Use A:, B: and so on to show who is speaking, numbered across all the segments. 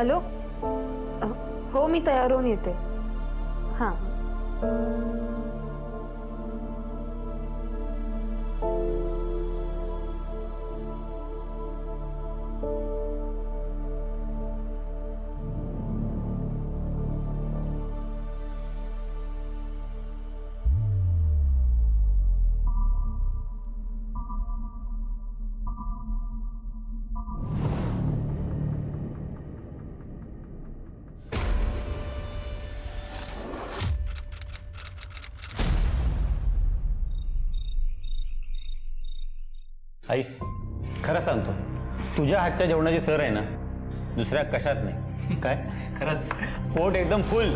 A: Hello. हो मी तयार होऊन येते. हां.
B: आई खरं सांगतो, तुझ्या हातच्या जेवणाची सर आहे ना दुसऱ्या कशात नाही. काय
C: खरंच
B: पोट एकदम फुल.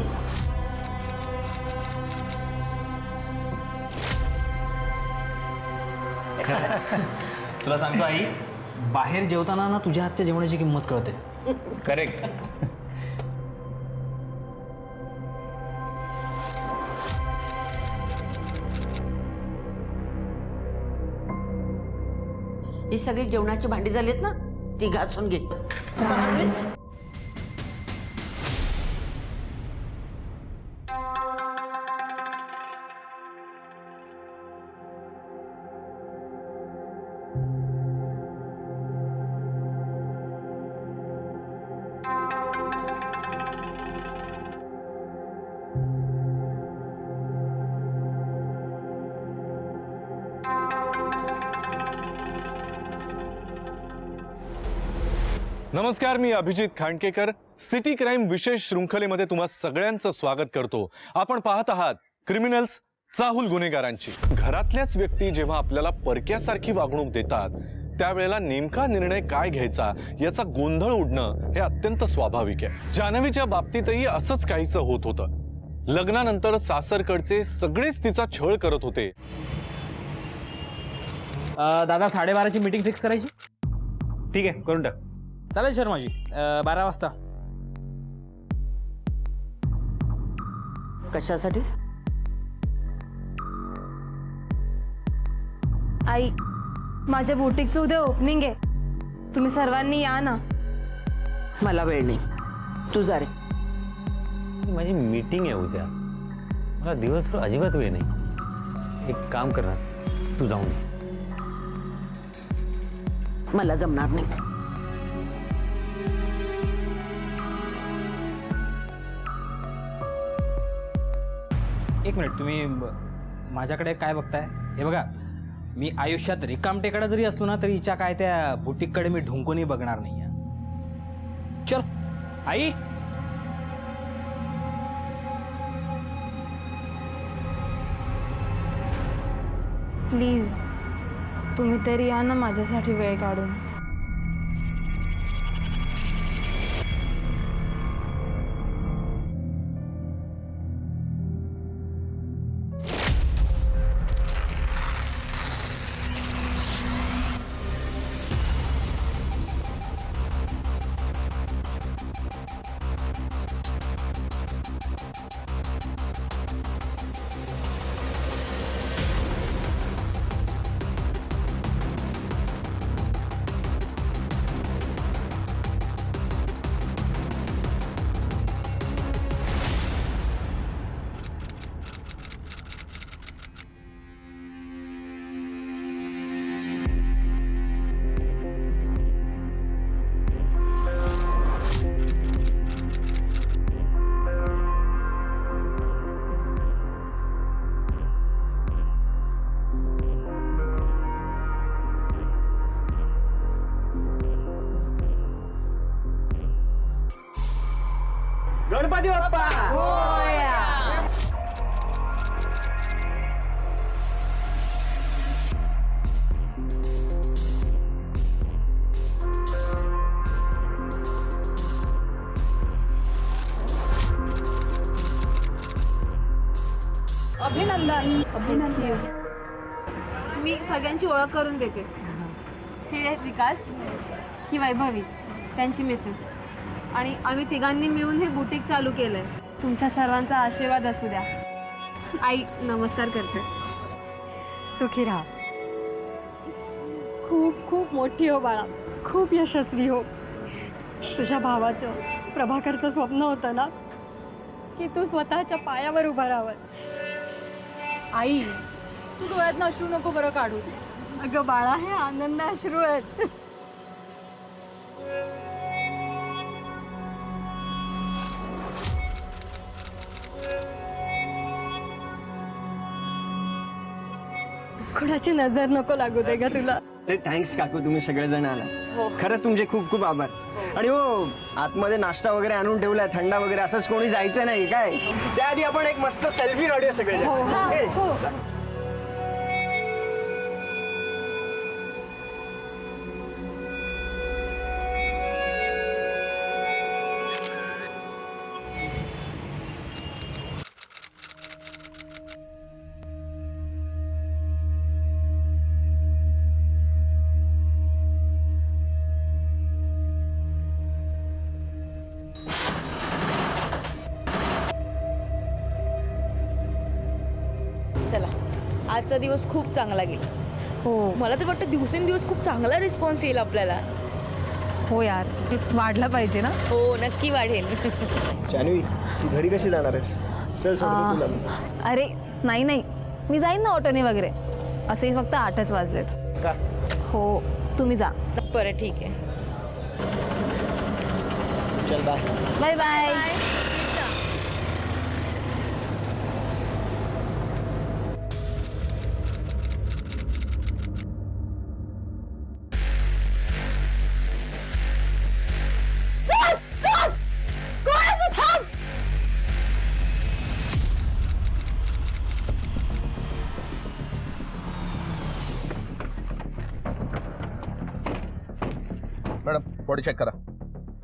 C: तुला सांगतो आई, बाहेर जेवताना ना तुझ्या हातच्या जेवणाची किंमत कळते.
B: करेक्ट.
D: ही सगळी जेवणाची भांडी झालीत ना, ती घासून घे. समजलीस?
E: नमस्कार, मी अभिजित खांडकेकर. सिटी क्राईम विशेष शृंखलेमध्ये तुम्हा सगळ्यांचं स्वागत करतो. आपण पाहत आहात क्रिमिनल्स, चाहूल गुन्हेगारांची. घरातल्याच व्यक्ती जेव्हा आपल्याला परक्यासारखी वागणूक देतात त्यावेळेला नेमका निर्णय काय घ्यायचा याचा गोंधळ उडणं हे अत्यंत स्वाभाविक आहे. जान्हवीच्या बाबतीतही असंच काहीचं होत होतं. लग्नानंतर सासरकडचे सगळेच तिचा छळ करत होते.
C: दादा 12:30ची मीटिंग फिक्स करायची.
B: ठीक आहे, करून टाक.
C: चालेल शर्माजी. 12 वाजता.
D: कशासाठी?
A: आई, माझ्या बुटीकचं उद्या ओपनिंग आहे. तुम्ही सर्वांनी या ना.
D: मला वेळ नाही, तू जा रे.
B: माझी मीटिंग आहे उद्या, मला दिवसभर अजिबात वेळ नाही. एक काम कर ना, तू जाऊन ये.
D: मला जमणार नाही.
C: एक मिनिट, तुम्ही माझ्याकडे काय बघताय? हे बघा, मी आयुष्यात रिकामटेकडा जरी असलो ना तरी हिच्या काय त्या बुटीककडे मी ढुंकूनही बघणार नाही. चल आई.
A: प्लीज तुम्ही तरी या ना माझ्यासाठी वेळ काढून.
C: गणपती बाप्पा.
A: अभिनंदन. अभिनंदन.
F: मी सगळ्यांची ओळख करून देते. हे आहेत विकास, ही वैभवी, त्यांची मिसेस, आणि आम्ही तिघांनी मिळून हे बुटीक चालू केलंय. तुमच्या सर्वांचा आशीर्वाद असू द्या. आई नमस्कार करते.
G: सुखी राहा. खूप खूप मोठी हो बाळा, खूप यशस्वी हो. तुझ्या भावाचं प्रभाकरचं स्वप्न होतं ना की तू स्वतःच्या पायावर उभा राहावंस.
F: आई तू डोळ्यात अश्रू नको बरं काढूस.
G: अगं बाळा, हे आनंद अश्रू आहेत. कोणाची नजर नको लागू दे ग तुला.
H: थँक्स काकू, तुम्ही सगळेजण आला. खरंच तुमचे खूप खूप आभार. आणि हो, आतमध्ये नाश्ता वगैरे आणून ठेवलाय, थंडा वगैरे, असंच कोणी जायचं नाही काय. त्याआधी आपण एक मस्त सेल्फी काढूया सगळे.
I: चला, आजचा दिवस खूप चांगला गेला. हो, मला तर वाटतं दिवसेंदिवस खूप चांगला रिस्पॉन्स येईल आपल्याला.
A: हो यार, वाढला पाहिजे ना.
I: हो, नक्की वाढेल.
H: जानवी, तू घरी कशी जाणार आहेस? चल सोडतो तुला मी.
A: अरे नाही नाही, मी जाईन ना ऑटोने वगैरे. असे फक्त 8च वाजलेत.
H: का?
A: हो, तुम्ही जा.
I: बरं, ठीक आहे.
H: चल bye.
A: Bye bye.
J: Madam, body check करा.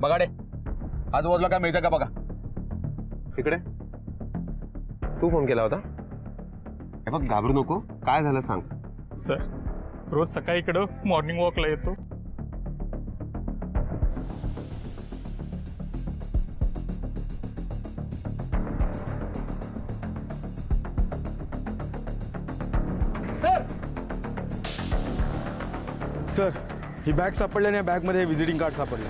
J: बघा रे, आजूबाजूला काय मिळतं का बघा.
B: इकडे तू फोन केला होता? हे बघ, घाबरू नको. काय झालं सांग.
K: सर, रोज सकाळी इकडं मॉर्निंग वॉकला येतो.
L: सर, ही बॅग सापडली आणि या बॅगमध्ये व्हिजिटिंग कार्ड सापडलं.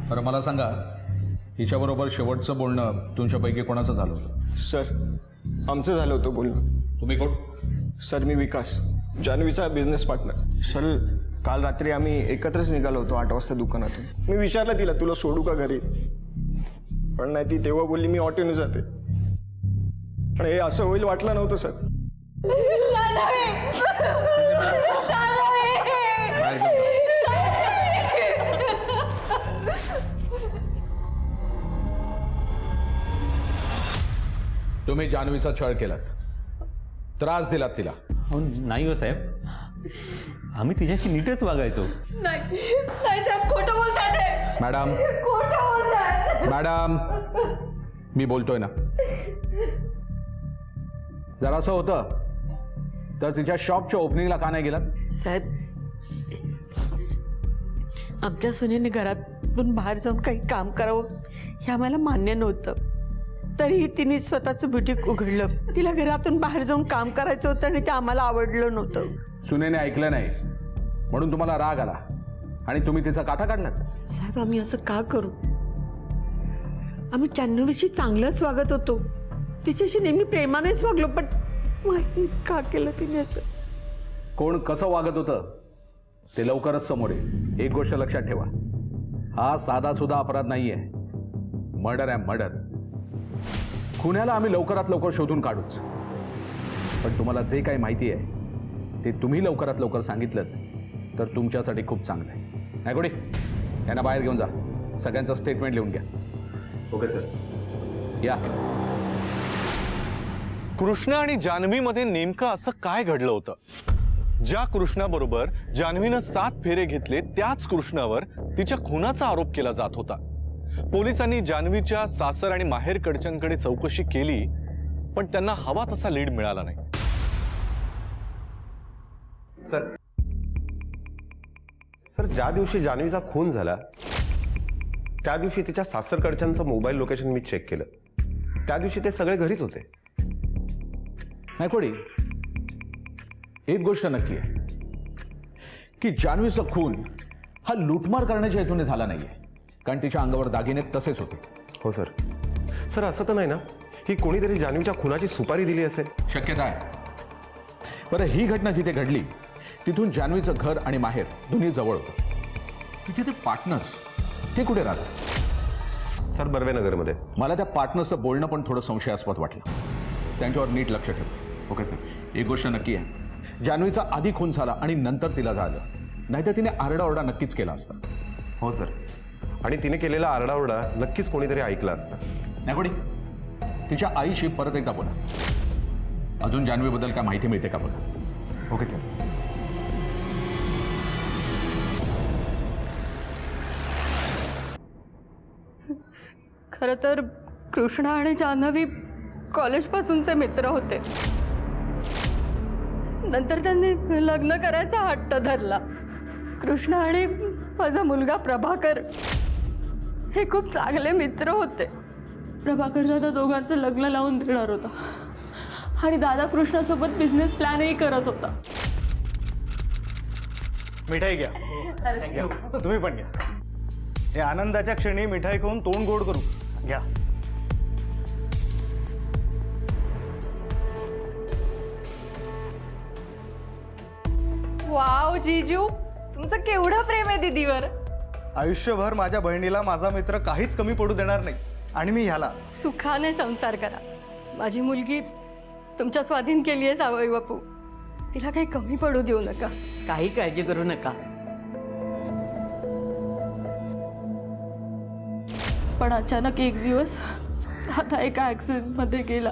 J: बरं, मला सांगा, हिच्याबरोबर शेवटचं बोलणं तुमच्यापैकी कोणाचं झालं होतं?
H: सर, आमचं झालं होतं बोलणं.
J: तुम्ही कोण?
H: सर, मी विकास, जानवीचा बिझनेस पार्टनर. सर, काल रात्री आम्ही एकत्रच निघालो होतो 8 वाजता दुकानातून. मी विचारलं तिला, तुला सोडू का घरी? पण नाही, ती तेव्हा बोलली मी ऑटोने जाते. पण हे असं होईल वाटलं नव्हतं सर.
J: तुम्ही जान्हवीचा छळ केलात, त्रास दिलात तिला.
B: अहो, नाही हो साहेब, आम्ही तिच्याशी नीटच वागायचो.
I: नाही साहेब, खोटं बोलताय.
J: मॅडम,
I: खोटं बोलताय.
J: मॅडम, मी बोलतोय ना. जर असं होतं तर तिच्या शॉपच्या ओपनिंगला का नाही गेलात?
D: साहेब, आमच्या सुनेने घरातून बाहेर जाऊन काही काम करावं हे आम्हाला मान्य नव्हतं. तरीही तिने स्वतःचं बुटीक उघडलं. तिला घरातून बाहेर जाऊन काम करायचं होतं आणि ते आम्हाला आवडलं नव्हतं.
J: सुनेने ऐकलं नाही म्हणून तुम्हाला राग आला आणि तुम्ही तिचा काटा काढलात.
D: साहेब, आम्ही असं का करू? आम्ही जान्हवीशी चांगलंच वागत होतो, तिच्याशी नेहमी प्रेमानेच वागलो. पण माहिती का केलं तिने असं?
J: कोण कसं वागत होतं ते लवकरच समोर येईल. एक गोष्ट लक्षात ठेवा, हा साधा सुद्धा अपराध नाहीये, मर्डर आहे, मर्डर. खुन्याला आम्ही लवकरात लवकर शोधून काढूच. पण तुम्हाला जे काही माहिती आहे ते तुम्ही लवकरात लवकर सांगितलं तर तुमच्यासाठी खूप चांगलं आहे. नाही गोडी, यांना बाहेर घेऊन जा. सगळ्यांचं स्टेटमेंट लिहून घ्या. ओके सर, या.
E: कृष्णा आणि जान्हवीमध्ये नेमकं असं काय घडलं होतं? ज्या कृष्णाबरोबर जान्हवीनं 7 फेरे घेतले त्याच कृष्णावर तिच्या खुनाचा आरोप केला जात होता. पोलिसांनी जान्हवीच्या सासर आणि माहेरकडच्यांकडे चौकशी केली, पण त्यांना हवा तसा लीड मिळाला नाही.
M: सर सर ज्या दिवशी जान्हवीचा खून झाला त्या दिवशी तिच्या सासरकडच्यांचं मोबाईल लोकेशन मी चेक केलं. त्या दिवशी ते सगळे घरीच होते.
J: नाही कोडी, एक गोष्ट नक्की आहे की जान्हवीचा खून हा लूटमार करण्याच्या हेतूने झाला नाहीये, कारण तिच्या अंगावर दागिने तसेच होते.
M: हो सर. सर असं तर नाही ना की कोणीतरी जान्हवीच्या खुनाची सुपारी दिली असेल?
J: शक्यता आहे. बरं, ही घटना जिथे घडली तिथून जान्हवीचं घर आणि माहेर दोन्ही जवळ होतं. तिथे ते पार्टनर्स ते कुठे राहतात?
M: सर बर्वेनगरमध्ये.
J: मला त्या पार्टनर्सचं बोलणं पण थोडं संशयास्पद वाटलं. त्यांच्यावर नीट लक्ष ठेव.
M: Okay sir.
J: एक गोष्ट नक्की आहे, जान्हवीचा आधी खून झाला आणि नंतर तिला झालं, नाहीतर तिने आरडाओरडा नक्कीच केला असता.
M: हो सर. आणि तिने केलेला आरडाओरडा नक्कीच कोणीतरी ऐकला असता.
J: नाही कोणी, तिच्या आईशी परत एकदा बोला. अजून जान्हवीबद्दल काय माहिती मिळते का बघा.
M: Okay sir.
G: खरं तर कृष्णा आणि जान्हवी कॉलेजपासूनचे मित्र होते. नंतर त्यांनी लग्न करायचा हट्ट धरला. कृष्णा आणि माझा मुलगा प्रभाकर हे खूप चांगले मित्र होते. प्रभाकर दादा दोघांचं लग्न लावून देणार होता आणि दादा कृष्णासोबत बिझनेस प्लॅनही करत होता.
L: मिठाई घ्या. तुम्ही पण घ्या. हे आनंदाच्या क्षणी मिठाई खाऊन तोंड गोड करू. घ्या.
A: वाव जीजू, तुमचं केवढं प्रेम आहे दीदीवर.
L: आयुष्यभर माझ्या बहिणीला माझा मित्र काहीच कमी पडू देणार नाही आणि मी ह्याला.
G: सुखाने संसार करा. माझी मुलगी तुमच्या स्वाधीन केली आहे जावई बापू. तिला काही कमी पडू देऊ नका.
D: काही काळजी करू नका.
G: पण अचानक एक दिवस दादा एका ॲक्सिडेंटमध्ये गेला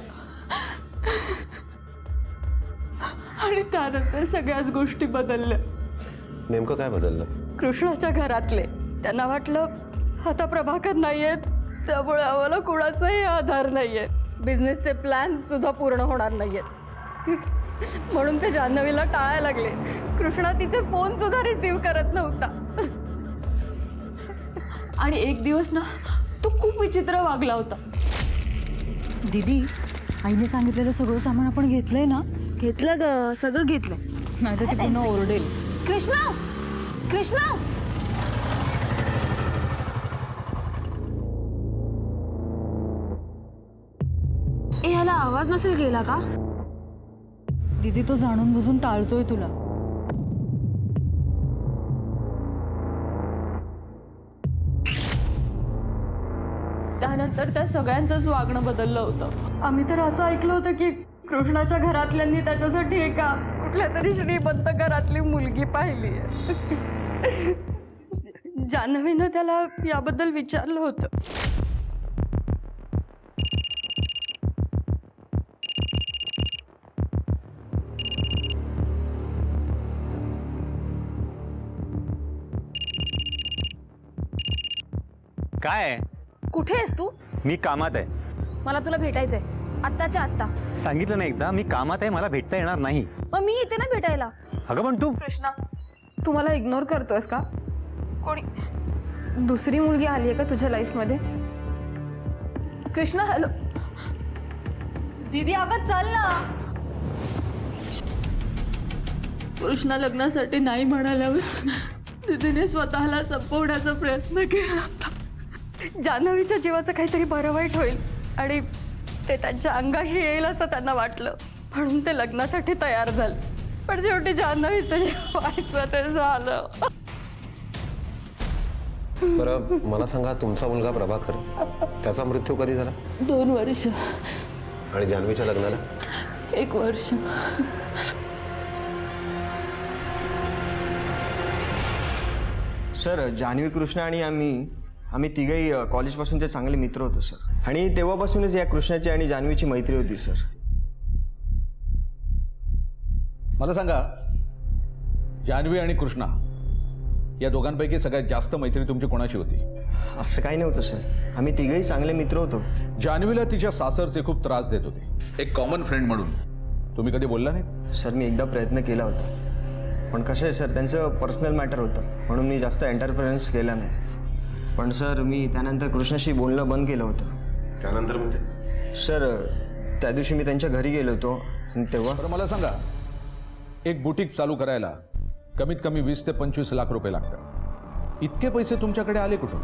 G: आणि त्यानंतर सगळ्याच गोष्टी बदलल्या.
M: नेमकं काय बदललं?
G: कृष्णाच्या घरातले त्यांना वाटलं आता प्रभाकर नाहीयेत, त्यामुळे आम्हाला कुणाचाही आधार नाहीये. बिझनेसचे प्लॅन सुद्धा पूर्ण होणार नाहीयेत म्हणून ते जान्हवीला टाळायला लागले. कृष्णा तिचे फोन सुद्धा रिसीव्ह करत नव्हता. आणि एक दिवस ना तो खूप विचित्र वागला होता.
A: दीदी, आईने सांगितलेलं सगळं सामान आपण घेतलंय ना? घेतलं ग, सगळं घेतलंय. नाही तर ती पुन्हा ओरडेल. कृष्णा, कृष्णा, ह्याला आवाज नसेल गेला का? दीदी, तो जाणून बुजून टाळतोय तुला.
G: त्यानंतर त्या सगळ्यांचंच वागणं बदललं होतं. आम्ही तर असं ऐकलं होतं की कृष्णाच्या घरातल्यांनी त्याच्यासाठी एका कुठल्या तरी श्रीमंत घरातली मुलगी पाहिली आहे. जान्हवीनं त्याला याबद्दल विचारलं होतं.
B: काय?
F: कुठे आहेस तू?
B: मी कामात आहे.
F: मला तुला भेटायचंय आत्ताच्या आत्ता.
B: सांगितलं ना एकदा, मी कामात आहे, मला भेटता येणार नाही.
F: मग मी येते ना भेटायला.
B: अगं पण तू.
F: कृष्णा, तू मला इग्नोर करतोयस का? कोणी दुसरी मुलगी आली आहे का तुझ्या लाईफमध्ये? कृष्णा, हॅलो दीदी, अगं चल ना.
G: कृष्णा लग्नासाठी नाही म्हणाल्यावर दीदीने स्वतःला संपवण्याचा प्रयत्न केला होता. जान्हवीच्या जीवाचं काहीतरी बरं वाईट होईल आणि ते त्यांच्या अंगाशी येईल असं त्यांना वाटलं, म्हणून ते लग्नासाठी तयार झाले. पण शेवटी जान्हवीचं जे व्हायचं ते झालं.
M: बरं मला सांगा, तुमचा मुलगा प्रभाकर त्याचा मृत्यू कधी झाला?
G: 2 वर्ष.
M: आणि जान्हवीच्या लग्नाला?
G: 1 वर्ष.
H: सर, जान्हवी, कृष्णा आणि आम्ही तिघही कॉलेजपासूनचे चांगले मित्र होतो सर. आणि तेव्हापासूनच या कृष्णाची आणि जान्हवीची मैत्री होती सर.
J: मला सांगा, जान्हवी आणि कृष्णा या दोघांपैकी सगळ्यात जास्त मैत्री तुमची कोणाची होती?
H: असं काही नव्हतं सर. आम्ही तिघही चांगले मित्र होतो.
J: जान्हवीला तिच्या सासरचे खूप त्रास देत होते. एक कॉमन फ्रेंड म्हणून तुम्ही कधी बोलला नाही?
H: सर, मी एकदा प्रयत्न केला होता पण कसं आहे सर, त्यांचं पर्सनल मॅटर होतं म्हणून मी जास्त एंटरफरन्स केला नाही. पण सर मी त्यानंतर कृष्णाशी बोलणं बंद केलं होतं.
M: त्यानंतर म्हणजे
H: सर त्या दिवशी मी त्यांच्या घरी गेलो होतो आणि तेव्हा
J: बरं मला सांगा, एक बुटीक चालू करायला कमीत कमी 20 ते 25 लाख रुपये लागतात. इतके पैसे तुमच्याकडे आले कुठून?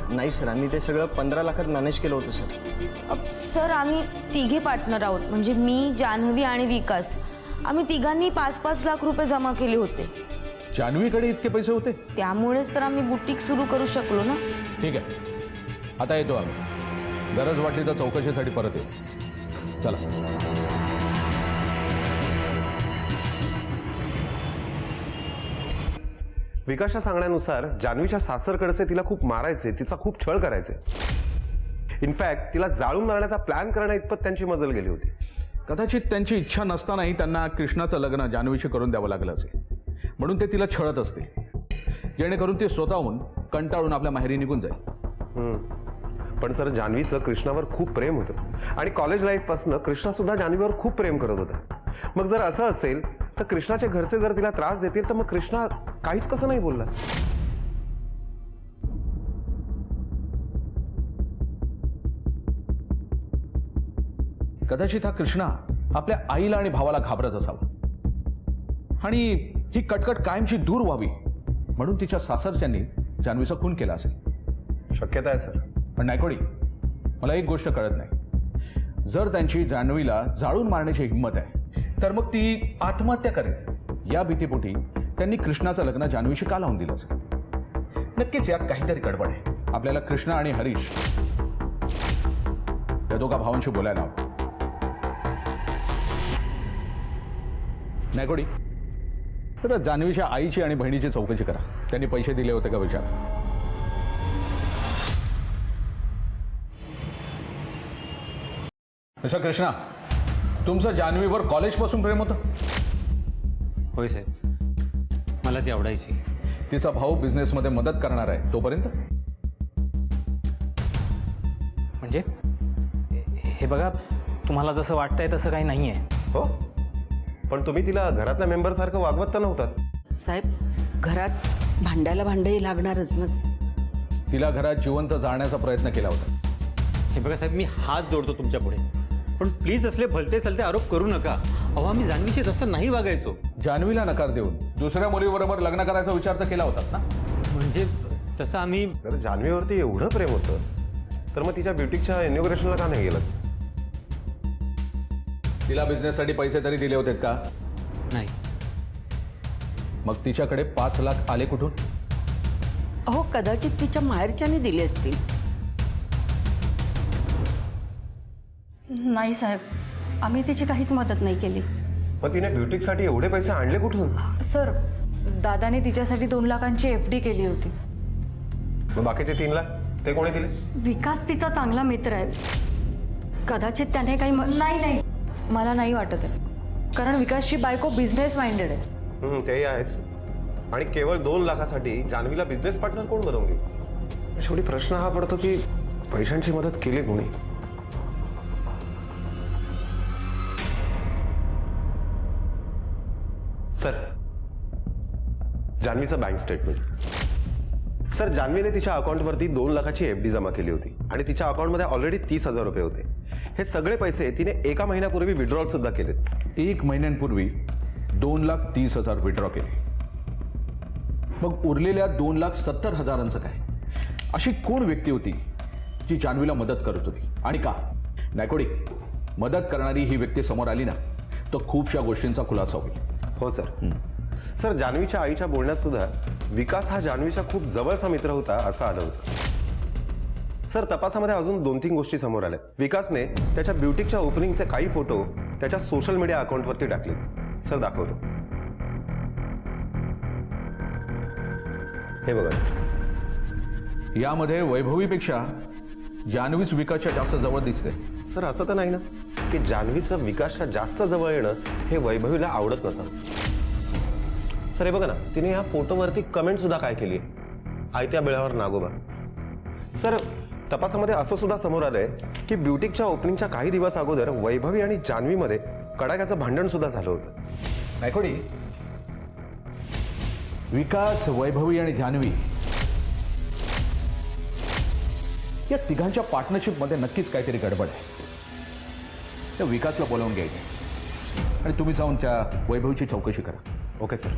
H: नाही सर, आम्ही ते सगळं 15 लाखात मॅनेज केलं होतं सर.
I: सर आम्ही तिघे पार्टनर आहोत, म्हणजे मी, जान्हवी आणि विकास. आम्ही तिघांनी 5-5 लाख रुपये जमा केले होते.
J: जान्हवीकडे इतके पैसे होते?
I: त्यामुळेच तर आम्ही बुटीक सुरू करू शकलो ना.
J: ठीक आहे, आता येतो आम्ही. गरज वाटली तर चौकशीसाठी परत येऊ. चला.
M: विकासच्या सांगण्यानुसार जान्हवीच्या सासरकडचे तिला खूप मारायचे, तिचा खूप छळ करायचे. इनफॅक्ट तिला जाळून मारण्याचा प्लॅन करण्या इतपत त्यांची मजल गेली होती.
J: कदाचित त्यांची इच्छा नसतानाही त्यांना कृष्णाचं लग्न जान्हवीशी करून द्यावं लागलं असेल, म्हणून ते तिला छळत असतील, जेणेकरून ती स्वतःहून कंटाळून आपल्या माहेरी निघून जाईल.
M: पण सर, जान्हवीचं कृष्णावर खूप प्रेम होतं आणि कॉलेज लाईफपासून कृष्णा सुद्धा जान्हवीवर खूप प्रेम करत होता. मग जर असं असेल तर कृष्णाचे घरचे जर तिला त्रास देतील तर मग कृष्णा काहीच कसं नाही बोलला.
J: कदाचित हा कृष्णा आपल्या आईला आणि भावाला घाबरत असावा आणि ही कटकट कायमची दूर व्हावी म्हणून तिच्या सासरच्यांनी जान्हवीचा खून केला असेल.
M: शक्यता आहे सर.
J: पण नायकोडी, मला एक गोष्ट कळत नाही. जर त्यांची जान्हवीला जाळून मारण्याची हिंमत आहे तर मग ती आत्महत्या करेल या भीतीपोटी त्यांनी कृष्णाचं लग्न जान्हवीशी का लावून दिलं असेल? नक्कीच यात काहीतरी गडबड आहे. आपल्याला कृष्णा आणि हरीश या दोघा भावांशी बोलायला हवं. नायकोडी, तर जान्हवीच्या आईची आणि बहिणीची चौकशी करा. त्यांनी पैसे दिले होते का विचारा. मिस्टर कृष्णा, तुमचं जान्हवीवर कॉलेजपासून प्रेम होतं?
B: होय साहेब, मला ती आवडायची.
J: तिचा भाऊ बिझनेसमध्ये मदत करणार आहे तोपर्यंत?
C: म्हणजे हे बघा, तुम्हाला जसं वाटतंय तसं काही नाही आहे.
M: हो, पण तुम्ही तिला घरातल्या मेंबर सारखं वागवत तर नव्हतात.
D: साहेब, घरात भांड्याला भांडंही लागणारच ना.
J: तिला घरात जिवंत जाळण्याचा प्रयत्न केला होता.
B: हे बघा साहेब, मी हात जोडतो तुमच्या पुढे, पण प्लीज असले भलते सलते आरोप करू नका. अहो, आम्ही जान्हवीशी तसं नाही वागायचो.
J: जान्हवीला नकार देऊन दुसऱ्या मुलीबरोबर लग्न करायचा विचार तर केला होता ना?
B: म्हणजे तसं आम्ही,
M: जर जान्हवीवरती एवढं प्रेम होतं तर मग तिच्या ब्युटिकच्या इनॉग्रेशनला का नाही गेलं?
J: तिला बिझनेससाठी पैसे तरी दिले होते का?
B: नाही.
J: मग तिच्याकडे 5 लाख आले कुठून?
D: अहो, कदाचित तिच्या माहेरच्याने दिले असतील.
A: नाही साहेब, आम्ही तिची काहीच मदत नाही केली.
M: मग तिने ब्युटिकसाठी एवढे पैसे आणले कुठून?
A: सर, दादाने तिच्यासाठी 2 लाखांची FD केली होती.
M: मग बाकीचे 3 लाख ते कोणी दिले?
A: विकास तिचा चांगला मित्र आहे. कदाचित त्याने काही नाही, मला नाही वाटत आहे, कारण विकासची बायको बिझनेस माइंडेड आहे.
M: तेही आहेच. आणि केवळ 2 लाखासाठी जान्हवीला बिझनेस पार्टनर कोण बनवून घेईल? शेवटी प्रश्न हा पडतो की पैशांची मदत केली कोणी? सर, जान्हवीचं बँक स्टेटमेंट. सर, जान्हवीने तिच्या अकाउंटवरती 2 लाखाची FD जमा केली होती आणि तिच्या अकाउंटमध्ये ऑलरेडी 30,000 रुपये होते. हे सगळे पैसे तिने 1 महिन्यापूर्वी विड्रॉल सुद्धा केलेत.
J: 1 महिन्यांपूर्वी 2,30,000 विड्रॉ केले. मग उरलेल्या 2,70,000 काय? अशी कोण व्यक्ती होती जी जान्हवीला मदत करत होती आणि का? नायकोडी, मदत करणारी ही व्यक्ती समोर आली ना तर खूपशा गोष्टींचा खुलासा होईल.
M: हो सर. सर, जान्हवीच्या आईच्या बोलण्यात सुद्धा विकास हा जान्हवीचा खूप जवळचा मित्र होता असं आलं होतं. सर, तपासामध्ये अजून 2-3 गोष्टी समोर आल्या. विकासने त्याच्या ब्युटिकच्या ओपनिंगचे काही फोटो त्याच्या सोशल मीडिया अकाउंटवरती टाकले. सर, दाखवतो. हे बघा सर.
J: यामध्ये वैभवीपेक्षा जान्हवीच विकासच्या जास्त जवळ दिसते.
M: सर, असं तर नाही ना की जान्हवीचं विकासच्या जास्त जवळ येणं हे वैभवीला आवडत नसावं. सर, हे बघा ना, तिने ह्या फोटोवरती कमेंट सुद्धा काय केली आहे, आयत्या बिळावर नागोबा. सर, तपासामध्ये असं सुद्धा समोर आलंय की ब्युटिकच्या ओपनिंगच्या काही दिवस अगोदर वैभवी आणि जान्हवीमध्ये कडाक्याचं भांडण सुद्धा झालं होतं.
J: नायकोडी, विकास, वैभवी आणि जान्हवी या तिघांच्या पार्टनरशिपमध्ये नक्कीच काहीतरी गडबड आहे. त्या विकासला बोलावून घ्यायचं आणि तुम्ही जाऊन त्या वैभवीची चौकशी करा.
M: Okay sir.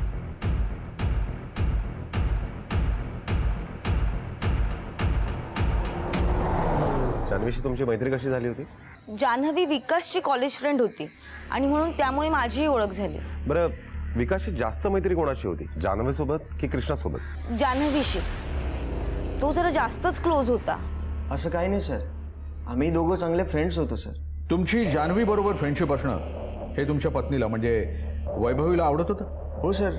M: जान्हवीशी तुमची मैत्री कशी झाली होती?
I: जान्हवी विकासची कॉलेज फ्रेंड होती आणि म्हणून त्यामुळे माझीही ओळख झाली.
M: बरं, विकासची जास्त मैत्री कोणाशी होती, जान्हवीसोबत की कृष्णासोबत?
I: जान्हवीशी. तो जरा जास्तच क्लोज होता.
H: असं काही नाही सर, आम्ही दोघं चांगले फ्रेंड्स होतो सर.
J: तुमची जान्हवी बरोबर फ्रेंडशिप असणं हे तुमच्या पत्नीला म्हणजे वैभवीला आवडत होतं?
H: हो सर,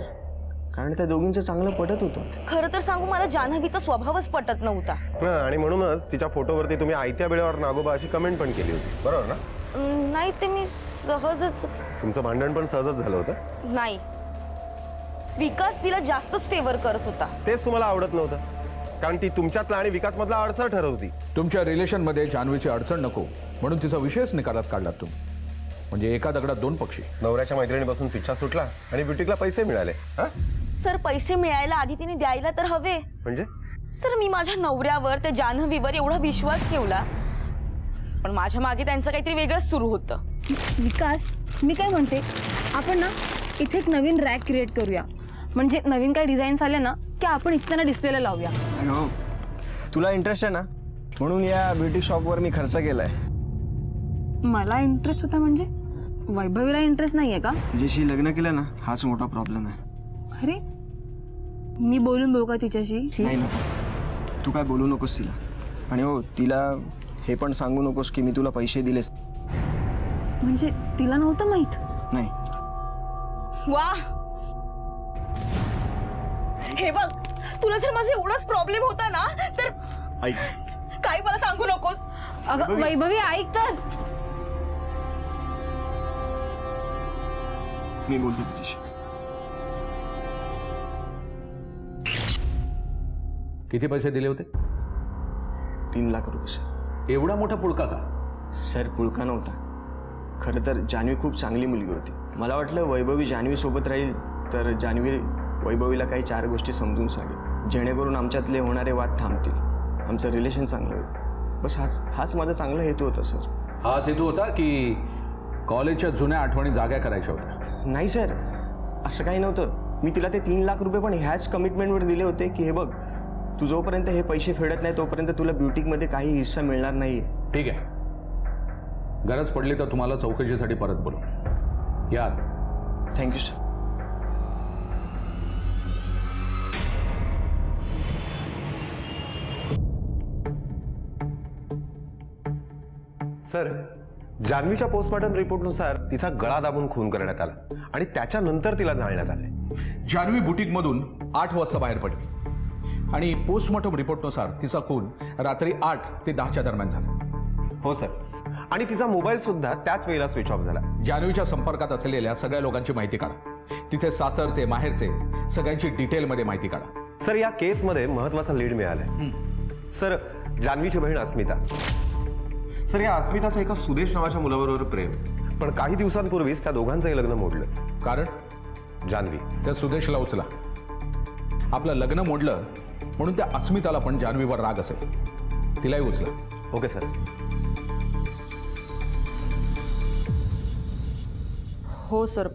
H: कारण त्या दोघींचं चांगलं पटत होतं.
I: खरं तर सांगू, मला जान्हवीचा स्वभावच पटत नव्हता.
M: आणि म्हणूनच तिच्या फोटोवरती तुम्ही आयत्या वेळेवर नागोबा अशी कमेंट पण केली होती, बरोबर ना?
I: नाही, ते मी सहजच.
M: तुमचं भांडण पण सहजच झालं होतं?
I: नाही, विकास तिला जास्तच फेवर करत होता.
M: तेच तुम्हाला आवडत नव्हतं, कारण ती तुमच्यातला आणि विकासमधला अडसर ठरत होती.
J: तुमच्या रिलेशनमध्ये जान्हवीची अडचण नको म्हणून तिचा विषयच निकालात काढलात तुम्ही. म्हणजे एका दगडात दोन पक्षी.
M: नवऱ्याच्या मैत्रिणीपासून पिच्छा सुटला आणि ब्युटीकला पैसे मिळाले.
I: सर, पैसे मिळायला आधी तिने द्यायला तर हवे.
M: म्हणजे
I: सर, मी माझ्या नवऱ्यावर, त्या जान्हवीवर एवढा विश्वास ठेवला, पण माझ्या मागे त्यांचं काहीतरी वेगळंच सुरू होतं.
F: विकास, मी काय म्हणते, आपण ना इथे एक नवीन रॅक क्रिएट करूया. म्हणजे नवीन काही डिझाईन्स आले ना की आपण इथे त्यांना डिस्प्लेला लावूया.
H: हो, तुला इंटरेस्ट आहे ना, म्हणून या ब्युटी शॉपवर मी खर्च केलाय.
F: मला इंटरेस्ट होता म्हणजे वैभवीला इंटरेस्ट नाहीये का?
H: तिच्याशी लग्न केलं ना, हाच मोठा प्रॉब्लेम आहे.
F: अरे, मी बोलून बघू का तिच्याशी?
H: नाही नको, तू काय बोलू नकोस तिला. आणि हो, तिला हे पण सांगू नकोस की मी तुला पैसे दिलेस.
F: म्हणजे तिला नव्हतं माहित?
H: नाही.
I: वा, हे बघ, तुला जर माझा एवढाच प्रॉब्लेम होता ना तर
H: ऐक,
I: काही मला सांगू नकोस.
F: अगं वैभवी, ऐक तर.
H: मी बोलतो तिच्याशी.
J: किती पैसे दिले होते?
H: 3 लाख रुपये सर.
J: एवढा मोठा पुळका का?
H: सर, पुळका नव्हता. खरं तर जान्हवी खूप चांगली मुलगी होती. मला वाटलं वैभवी जान्हवी सोबत राहील तर जान्हवी वैभवीला काही 4 गोष्टी समजून सांगेल, जेणेकरून आमच्यातले होणारे वाद थांबतील, आमचं रिलेशन चांगलं होईल. बस हाच माझा चांगला हेतू होता सर.
J: हाच हेतू होता की कॉलेजच्या जुन्या आठवणी जाग्या करायच्या होत्या?
H: नाही सर, असं काही नव्हतं. मी तिला ते 3 लाख रुपये पण ह्याच कमिटमेंटवर दिले होते की हे बघ, तू जोपर्यंत हे पैसे फेडत नाही तोपर्यंत तुला ब्युटीकमध्ये काही हिस्सा मिळणार नाही.
J: ठीक आहे, गरज पडली तर तुम्हाला चौकशीसाठी परत बोलू. या.
H: Thank you sir.
M: सर, जान्हवीच्या पोस्टमॉर्टम रिपोर्टनुसार तिचा गळा दाबून खून करण्यात आला आणि त्याच्यानंतर तिला जाळण्यात आले.
J: जान्हवी बुटीकमधून 8 वाजता बाहेर पडली आणि पोस्टमॉर्टम रिपोर्टनुसार तिचा खून रात्री 8 ते 10च्या दरम्यान झाला.
M: हो सर, आणि तिचा मोबाईल सुद्धा त्याच वेळेला स्विच ऑफ झाला.
J: जान्हवीच्या संपर्कात असलेल्या सगळ्या लोकांची माहिती काढा. तिचे सासरचे, माहेरचे, सगळ्यांची डिटेलमध्ये माहिती काढा.
M: सर, या केसमध्ये महत्वाचा लीड मिळालाय. सर, जान्हवीची बहीण अस्मिता. सर, या अस्मिताचं एका सुदेश नावाच्या मुलाबरोबर प्रेम, पण काही दिवसांपूर्वीच त्या दोघांचंही लग्न मोडलं.
J: कारण
M: जान्हवी.
J: त्या सुदेशला उचला. आपलं लग्न मोडलं म्हणून त्या अस्मिताला पण जान्हवीवर राग असेल, तिलाही उचला.
M: Okay sir.
A: हो सर,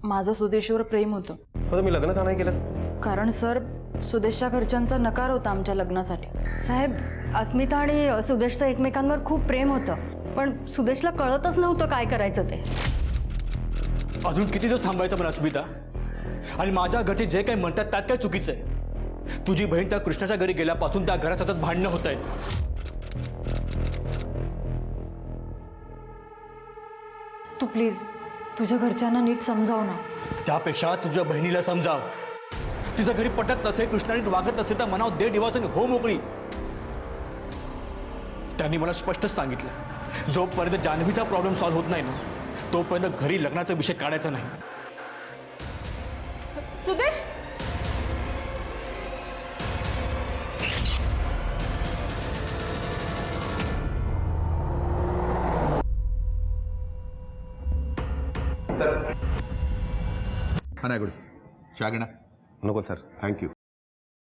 A: माझं सुदेशवर प्रेम होतं.
M: तुम्ही लग्न का नाही केलं?
A: कारण सर, सुदेशच्या घरच्यांचा नकार होता आमच्या लग्नासाठी.
G: साहेब, अस्मिता आणि सुदेशचं एकमेकांवर खूप प्रेम होतं, पण सुदेशला कळतच नव्हतं काय करायचं ते.
K: अजून किती दिवस थांबायचं पण अस्मिता? आणि माझ्या घरी जे काही म्हणतात त्यात काय चुकीचं आहे? तुझी बहीण त्या कृष्णाच्या घरी गेल्यापासून त्या घरात सतत भांडणं होत आहेत.
A: तू प्लीज तुझ्या घरच्यांना नीट समजाव ना.
K: त्यापेक्षा तुझ्या बहिणीला समजाव. तिचं घरी पटत नसेल, कृष्णाने वागत नसेल तर मनावर दे डिवॉर्स आणि हो मोकळी. त्यांनी मला स्पष्टच सांगितलं, जोपर्यंत जान्हवीचा प्रॉब्लेम सॉल्व्ह होत नाही ना, तोपर्यंत घरी लग्नाचा विषय काढायचा नाही.
I: सुदेश,
J: हा नाही गुड चहा घेणार.
M: नको सर, थँक्यू.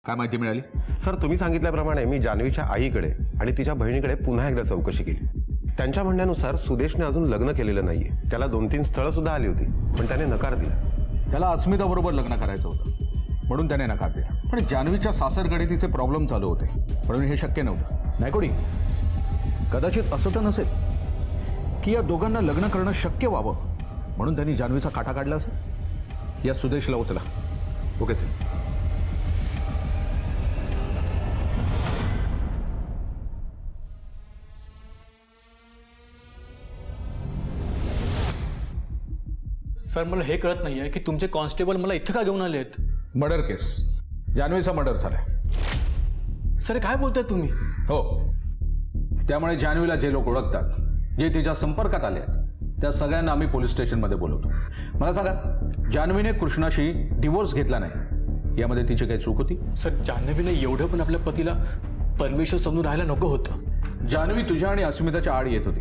J: काय माहिती मिळाली?
M: सर, तुम्ही सांगितल्याप्रमाणे मी जान्हवीच्या आईकडे आणि तिच्या बहिणीकडे पुन्हा एकदा चौकशी केली. त्यांच्या म्हणण्यानुसार सुदेशने अजून लग्न केलेलं नाहीये. त्याला 2-3 स्थळं सुद्धा आली होती, पण त्याने नकार दिला.
J: त्याला अस्मिताबरोबर लग्न करायचं होतं म्हणून त्याने नकार दिला. पण जान्हवीच्या सासरकडे तिचे प्रॉब्लेम चालू होते म्हणून हे शक्य नव्हतं. नाही कोणी कदाचित असं तर नसेल की या दोघांना लग्न करणं शक्य व्हावं म्हणून त्यांनी जान्हवीचा काटा काढला असेल. या सुदेशला उचला.
M: Okay sir.
K: सर मला हे कळत नाहीये की तुमचे कॉन्स्टेबल मला इथं का घेऊन आलेत?
J: मर्डर केस, जान्हवीचा मर्डर झालाय.
K: सर काय बोलताय तुम्ही?
J: हो, त्यामुळे जान्हवीला जे लोक ओळखतात, जे तिच्या संपर्कात आले आहेत, त्या सगळ्यांना आम्ही पोलीस स्टेशनमध्ये बोलवतो. मला सांगा, जान्हवीने कृष्णाशी डिवोर्स घेतला नाही, यामध्ये तिची काही चूक होती?
K: सर जान्हवीने एवढं पण आपल्या पतीला परमेश्वर समजून राहायला नको होतं.
J: जान्हवी तुझ्या आणि अस्मिताच्या आड येत होती,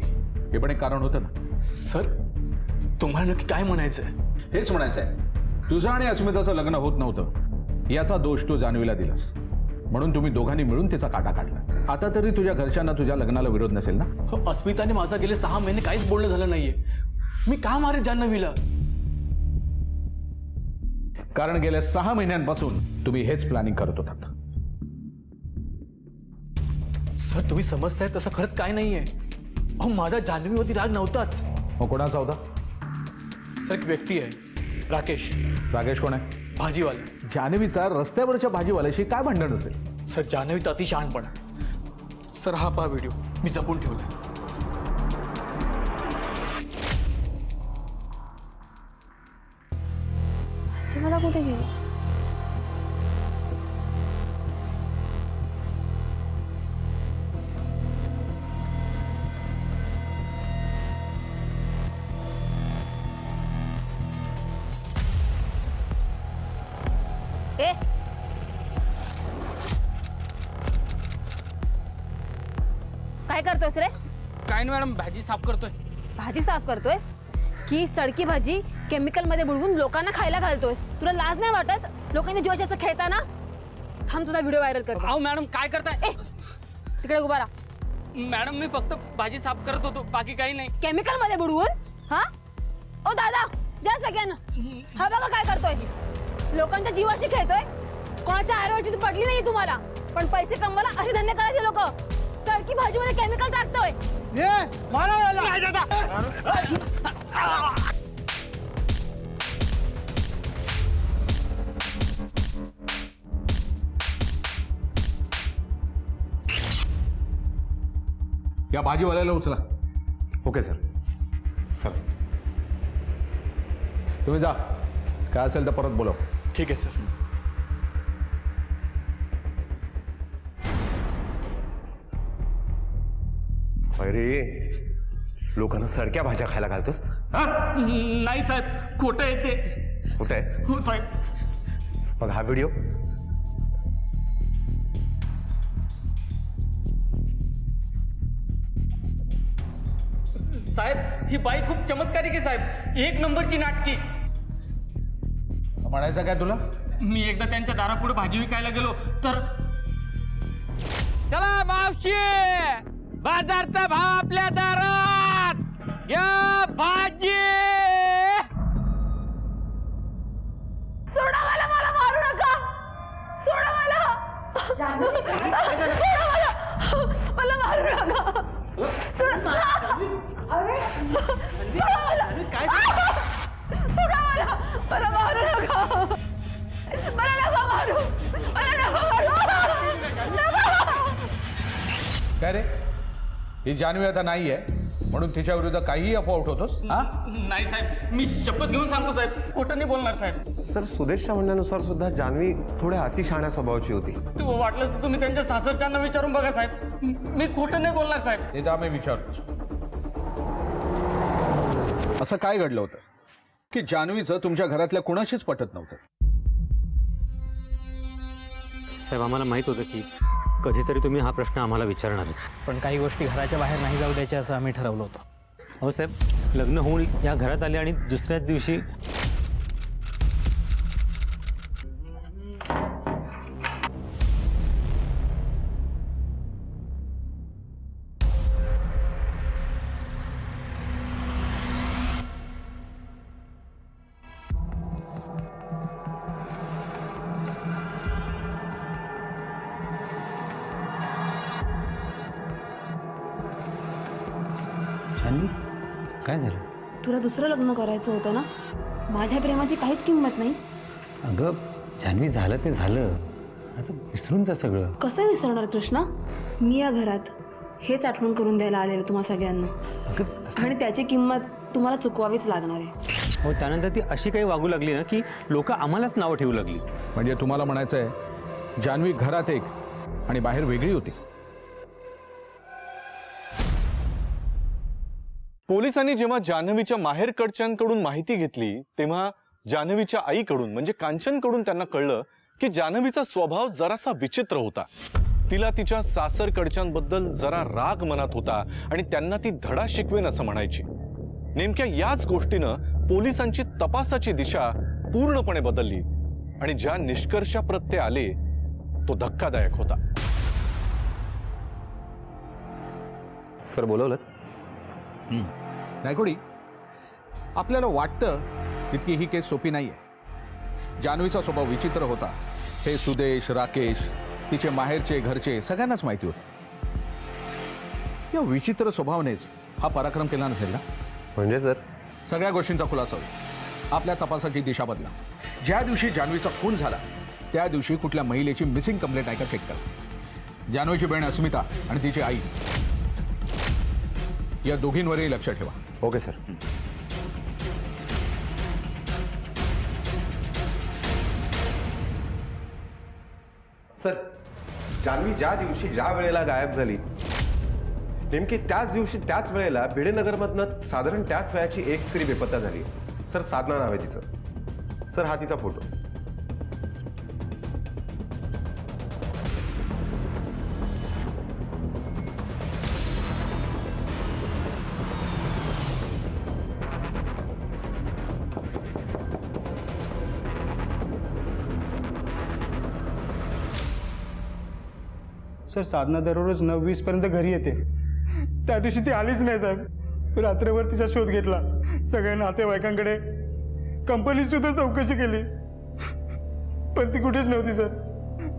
J: हे पण एक कारण होतं ना?
K: सर तुम्हाला नक्की काय म्हणायचंय?
J: हेच म्हणायचं आहे, तुझं आणि अस्मिताचं लग्न होत नव्हतं याचा दोष तू जान्हवीला दिलास, म्हणून तुम्ही दोघांनी मिळून तिचा काटा काढला. आता तरी तुझ्या घरच्यांना तुझ्या लग्नाला विरोध नसेल ना?
K: हो, अस्मिताने माझा गेले 6 महिने काहीच बोलणं झालं नाहीये. मी का मारेन जान्हवीला?
J: कारण गेल्या 6 महिन्यांपासून तुम्ही हेच प्लॅनिंग करत होतात.
K: सर तुम्ही समजताय तसं खरंच काय नाहीये. अहो माझा जान्हवीवरती राग नव्हताच.
J: मग कोणाचा होता?
K: सर एक व्यक्ती आहे, राकेश.
J: राकेश कोण आहे?
K: भाजीवाला.
J: जान्हवीचा रस्त्यावरच्या भाजीवाल्याशी काय भांडण असेल?
K: सर जान्हवीत अति शहाणपणा. सर हा पहा व्हिडिओ मी जपून ठेवलाय.
F: मला कुठे गेली?
I: ए काय करतोयस रे?
C: काय नाही मॅडम, भाजी साफ करतोय.
I: भाजी साफ करतोयस की सडकी भाजी केमिकल मध्ये बुडवून लोकांना खायला घालतोयस? तुला लाज नाही वाटत लोकांनी जोशाचं खेळताना? थांब तुझा व्हिडिओ व्हायरल कर.
C: अहो मॅडम काय करताय?
I: ए तिकडे उभा राहा.
C: मॅडम मी फक्त भाजी साफ करत होतो, बाकी काही नाही.
I: केमिकल मध्ये बुडवून? हा ओ दादा जा सगळ्यांना. हा बघा काय करतोय, लोकांच्या जीवाशी खेळतोय. कोणाच्या आरोग्याची पडली नाही तुम्हाला, पण पैसे कमवायला असे धंदे करायचे लोक. सडकी भाजीमध्ये केमिकल टाकतोय.
J: या भाजीवाल्याला उचला.
M: Okay sir.
J: सर तुम्ही जा, काय असेल तर परत बोलव.
K: ठीक आहे सर.
M: अरे लोकांना सडक्या भाज्या खायला घालतोस?
K: नाही साहेब, खोटं आहे ते.
M: कुठे आहे?
K: हो साहेब.
M: मग हा व्हिडिओ?
C: साहेब ही बाई खूप चमत्कारिक आहे साहेब, 1 नंबरची नाटकी.
J: म्हणायचं काय तुला?
C: मी एकदा त्यांच्या दारापुढे भाजी विकायला गेलो तर, चला मावशी बाजारचा भाव आपल्या दारात या भाजी.
I: सोडा मला मारू नका. सोडा मला. सोडा मला मारू नका. सोडा मला. मला मारू नका. मला नका मारू.
J: काय रे, ही जान्हवी आता नाहीये म्हणून तिच्या विरुद्ध काहीही अफवा उठवतोस? हा
C: नाही साहेब, मी शपथ घेऊन सांगतो साहेब, खोटं नाही बोलणार साहेब.
M: सर, सुदेशच्या म्हणण्यानुसार सुद्धा जान्हवी थोड्या अतिशहाण्या स्वभावाची होती.
C: तू वाटलं तर तुम्ही त्यांच्या सासरच्यांना विचारून बघा साहेब, मी खोटं नाही बोलणार साहेब.
J: ते तर आम्ही विचारतो. असं काय घडलं होतं की जान्हवीचं तुमच्या घरातल्या कुणाशीच पटत नव्हतं?
B: साहेब आम्हाला माहित होतं की कधीतरी तुम्ही हा प्रश्न आम्हाला विचारणारच.
C: पण काही गोष्टी घराच्या बाहेर नाही जाऊ द्यायच्या असं आम्ही ठरवलं होतं.
B: हो साहेब, लग्न होऊन या घरात आले आणि दुसऱ्याच दिवशी जान्हवी काय झालं?
I: तुला दुसरं लग्न करायचं होतं ना? माझ्या प्रेमाची काहीच किंमत नाही.
B: अगं जान्हवी, झालं ते झालं, आता विसरून जा सगळं.
I: कसं विसरणार कृष्णा? मी या घरात हेच आठवण करून द्यायला आलेलं तुम्हा सगळ्यांना,
B: अगं तसं
I: आणि त्याची किंमत तुम्हाला चुकवावीच लागणार आहे.
B: हो, त्यानंतर ती अशी काही वागू लागली ना की लोक आम्हालाच नावं ठेवू लागली.
J: म्हणजे तुम्हाला म्हणायचं आहे जान्हवी घरात एक आणि बाहेर वेगळी होती?
E: पोलिसांनी जेव्हा जान्हवीच्या माहेरकडच्यांकडून माहिती घेतली तेव्हा जान्हवीच्या आईकडून म्हणजे कांचनकडून त्यांना कळलं की जान्हवीचा स्वभाव जरासा विचित्र होता. तिला तिच्या सासरकडच्यांबद्दल जरा राग मनात होता आणि त्यांना ती धडा शिकवेन असं म्हणायची. नेमक्या याच गोष्टीनं पोलिसांची तपासाची दिशा पूर्णपणे बदलली आणि ज्या निष्कर्षाप्रत ते आले तो धक्कादायक होता.
M: सर बोलवलं?
J: नायकोडी, आपल्याला वाटतं तितकी ही केस सोपी नाहीये. जान्हवीचा स्वभाव विचित्र होता हे सुदेश, राकेश, तिचे माहेरचे, घरचे सगळ्यांनाच माहिती होतं. या विचित्र स्वभावानेच हा पराक्रम केला नसेल ना?
M: म्हणजे सर
J: सगळ्या गोष्टींचा खुलासा होईल. आपल्या तपासाची दिशा बदला. ज्या दिवशी जान्हवीचा खून झाला त्या दिवशी कुठल्या महिलेची मिसिंग कंप्लेंट आहे का चेक करा. जान्हवीची बहीण अस्मिता आणि तिची आई या दोघींवरही लक्ष ठेवा.
M: Okay sir. सर, जान्हवी ज्या दिवशी ज्या वेळेला गायब झाली नेमकी त्याच दिवशी त्याच वेळेला भिडेनगरमधनं साधारण त्याच वयाची एक स्त्री बेपत्ता झाली. सर, साधना नाव आहे तिचं. सर, हा तिचा फोटो.
L: सर, साधना दररोज 9:20 पर्यंत घरी येते. त्या दिवशी ती आलीच नाही साहेब. रात्रभर तिचा शोध घेतला, सगळ्या नातेवाईकांकडे, कंपनीत सुद्धा चौकशी केली, पण ती कुठेच नव्हती सर.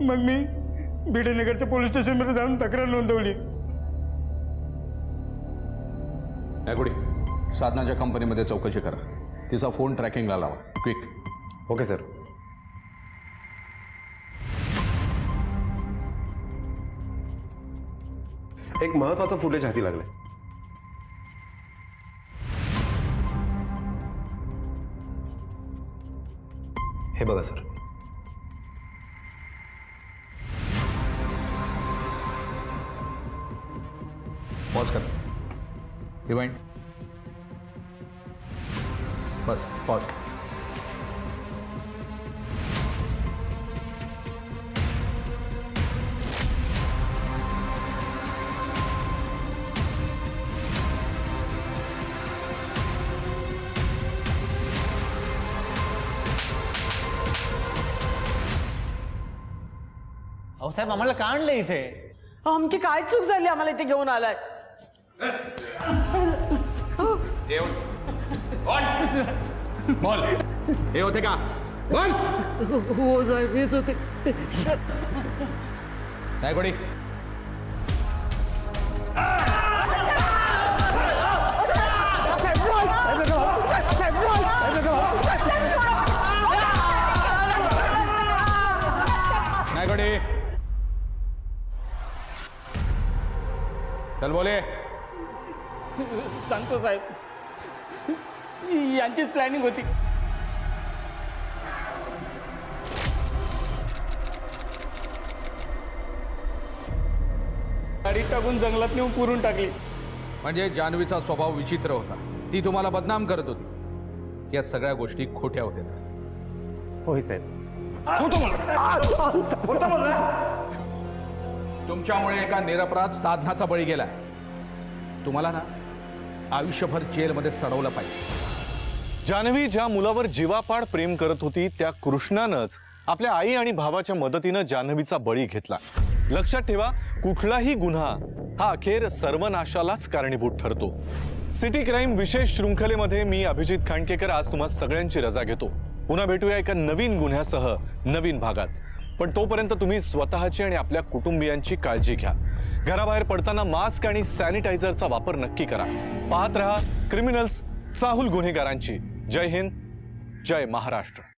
L: मग मी भिडेनगरच्या पोलीस स्टेशनमध्ये जाऊन तक्रार नोंदवली.
J: नायकोडी, साधनाच्या कंपनीमध्ये चौकशी करा. तिचा फोन ट्रॅकिंगला लावा. क्विक.
M: Okay sir. एक महत्वाचं फुटेज हाती लागलंय. हे बघा सर.
J: पॉज कर. रिवाइंड. बस पॉज.
B: अहो साहेब, आम्हाला का आणलं इथे?
D: आमची काय चूक झाली आम्हाला इथे घेऊन आलाय?
J: बोल. हे होते का? बोल.
D: हो साहेब, हेच होते.
J: नायकोडी. नायकोडी, चल बोले.
K: सांगतो साहेब, यांचीच प्लॅनिंग होती. गाडी टाकून जंगलात नेऊन पुरून टाकली.
J: म्हणजे जान्हवीचा स्वभाव विचित्र होता, ती तुम्हाला बदनाम करत होती. या सगळ्या गोष्टी खोट्या होत्या.
B: होय साहेब.
J: तुमच्यामुळे एका निरपराध साधनाचा बळी गेलाय. तुम्हाला ना आयुष्यभर जेलमध्ये सडवलं पाहिजे.
E: जान्हवी ज्या मुलावर जीवापाड प्रेम करत होती त्या कृष्णानंच आपल्या आई आणि भावाच्या मदतीनं जान्हवीचा बळी घेतला. लक्षात ठेवा, कुठलाही गुन्हा हा अखेर सर्वनाशालाच कारणीभूत ठरतो. सिटी क्राईम विशेष शृंखलेमध्ये मी अभिजित खांडकेकर आज तुम्हा सगळ्यांची रजा घेतो. पुन्हा भेटूया एका नवीन गुन्ह्यासह नवीन भागात. पण तोपर्यंत तुम्ही स्वतःची आणि आपल्या कुटुंबियांची काळजी घ्या. घराबाहेर पडताना मास्क आणि सॅनिटायझरचा वापर नक्की करा. पाहत रहा क्रिमिनल्स चाहूल गुन्हेगारांची. जय हिंद, जय महाराष्ट्र.